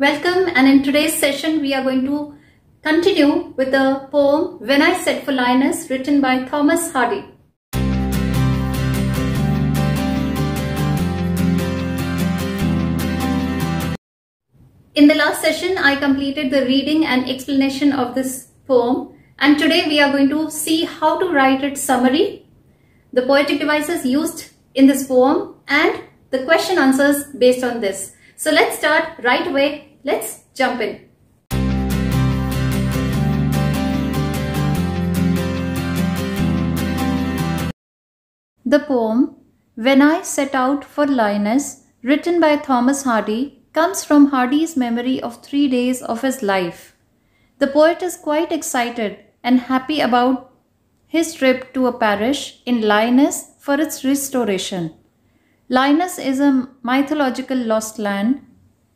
Welcome, and in today's session we are going to continue with the poem When I Set for Lioness, written by Thomas Hardy. In the last session I completed the reading and explanation of this poem, and today we are going to see how to write its summary, the poetic devices used in this poem, and the question answers based on this. So let's start right away. Let's jump in. The poem When I Set Out for Lioness, written by Thomas Hardy, comes from Hardy's memory of 3 days of his life. The poet is quite excited and happy about his trip to a parish in Lyoness for its restoration. Lyoness is a mythological lost land.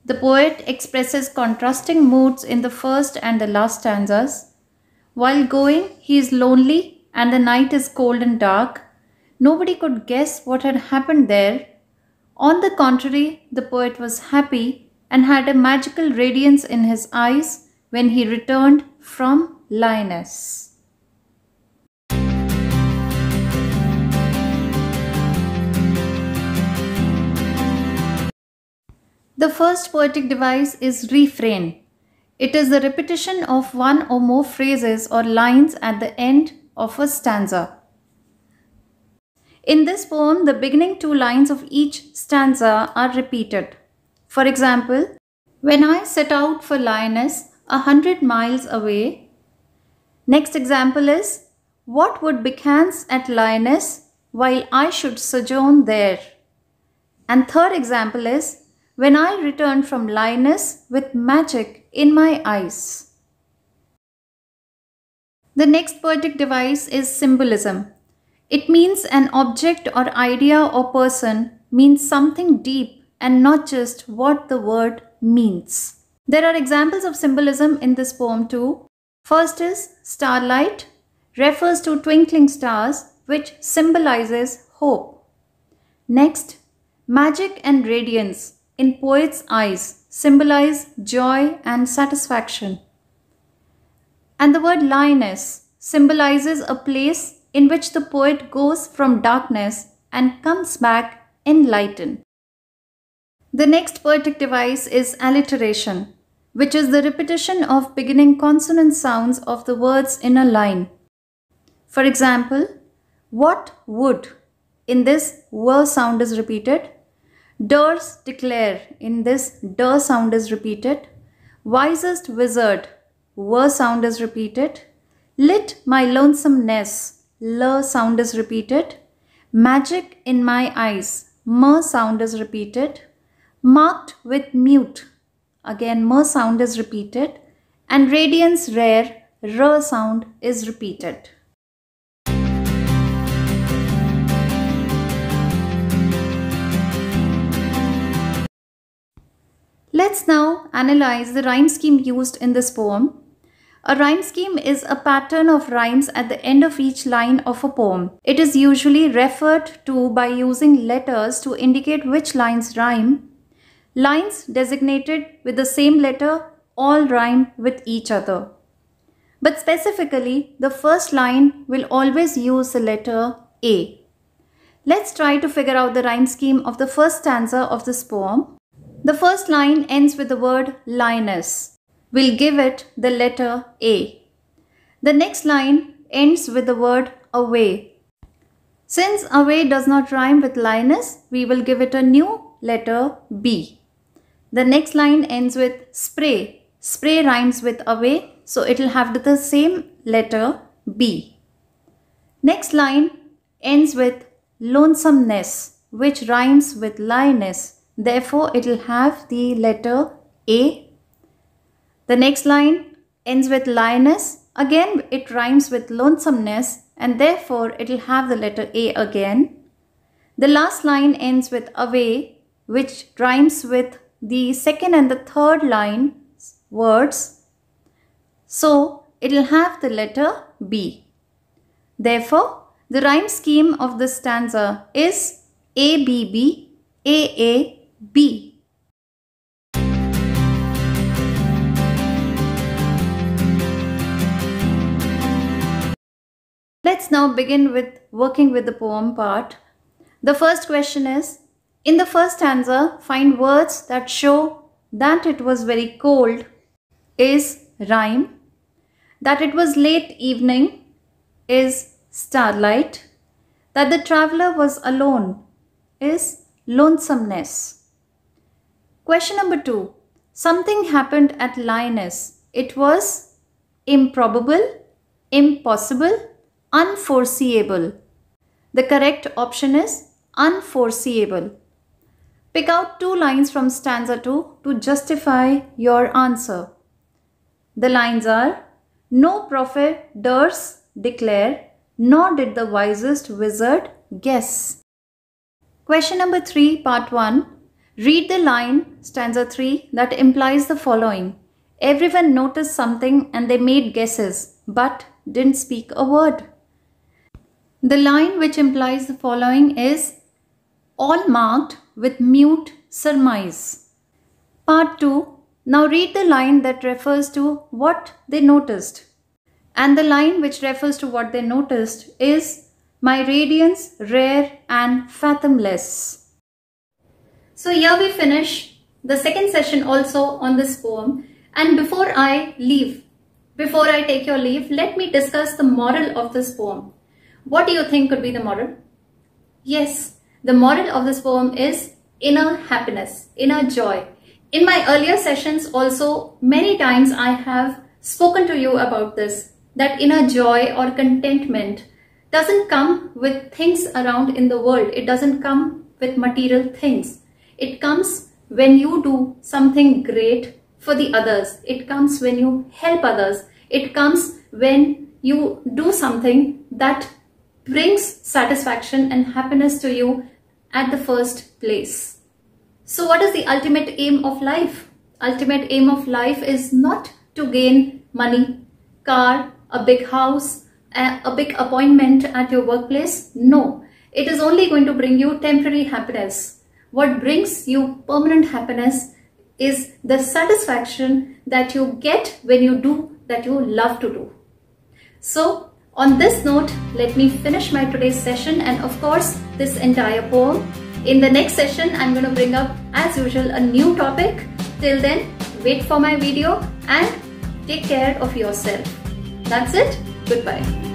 The poet expresses contrasting moods in the first and the last stanzas. While going, he is lonely and the night is cold and dark. Nobody could guess what had happened there. On the contrary, the poet was happy and had a magical radiance in his eyes when he returned from Lyoness. The first poetic device is refrain. It is the repetition of one or more phrases or lines at the end of a stanza. In this poem, the beginning 2 lines of each stanza are repeated. For example, when I set out for Lyoness 100 miles away. Next example is, what would becans at Lyoness while I should sojourn there? And third example is, when I returned from Lyoness with magic in my eyes. The next poetic device is symbolism. It means an object or idea or person means something deep and not just what the word means. There are examples of symbolism in this poem too. First is starlight, refers to twinkling stars, which symbolizes hope. Next, magic and radiance in poet's eyes symbolize joy and satisfaction. And the word Lyoness symbolizes a place in which the poet goes from darkness and comes back enlightened. The next poetic device is alliteration, which is the repetition of beginning consonant sounds of the words in a line. For example, what would, in this W sound is repeated. Durst declare, in this D sound is repeated. Wisest wizard, W sound is repeated. Lit my lonesomeness, L sound is repeated. Magic in my eyes, M sound is repeated. Marked with mute, again M sound is repeated. And radiance rare, R sound is repeated. Let's now analyze the rhyme scheme used in this poem. A rhyme scheme is a pattern of rhymes at the end of each line of a poem. It is usually referred to by using letters to indicate which lines rhyme. Lines designated with the same letter all rhyme with each other. But specifically, the first line will always use the letter A. Let's try to figure out the rhyme scheme of the first stanza of this poem. The first line ends with the word Lyoness. We'll give it the letter A. The next line ends with the word away. Since away does not rhyme with Lyoness, we will give it a new letter B. The next line ends with spray. Spray rhymes with away, so it will have the same letter B. Next line ends with lonesomeness, which rhymes with Lyoness. Therefore, it will have the letter A. The next line ends with Lyoness. Again, it rhymes with lonesomeness, and therefore, it will have the letter A again. The last line ends with away, which rhymes with the second and the third line words. So, it will have the letter B. Therefore, the rhyme scheme of this stanza is ABB, AA, B. Let's now begin with working with the poem part. The first question is, in the first stanza, find words that show that it was very cold is rhyme, that it was late evening is starlight, that the traveler was alone is lonesomeness. Question number 2. Something happened at Lyonesse. It was improbable, impossible, unforeseeable. The correct option is unforeseeable. Pick out 2 lines from stanza 2 to justify your answer. The lines are, no prophet dares declare, nor did the wisest wizard guess. Question number 3, part 1. Read the line, stanza 3, that implies the following. Everyone noticed something and they made guesses, but didn't speak a word. The line which implies the following is, all marked with mute surmise. Part 2. Now read the line that refers to what they noticed. And the line which refers to what they noticed is, my radiance rare and fathomless. So here we finish the second session also on this poem. And before I take your leave, let me discuss the moral of this poem. What do you think could be the moral? Yes, the moral of this poem is inner happiness, inner joy. In my earlier sessions also, many times I have spoken to you about this, that inner joy or contentment doesn't come with things around in the world. It doesn't come with material things. It comes when you do something great for the others. It comes when you help others. It comes when you do something that brings satisfaction and happiness to you at the first place. So what is the ultimate aim of life? Ultimate aim of life is not to gain money, car, a big house, a big appointment at your workplace. No, it is only going to bring you temporary happiness. What brings you permanent happiness is the satisfaction that you get when you do that you love to do. So on this note, let me finish my today's session and of course this entire poem. In the next session, I'm going to bring up as usual a new topic. Till then, wait for my video and take care of yourself. That's it. Goodbye.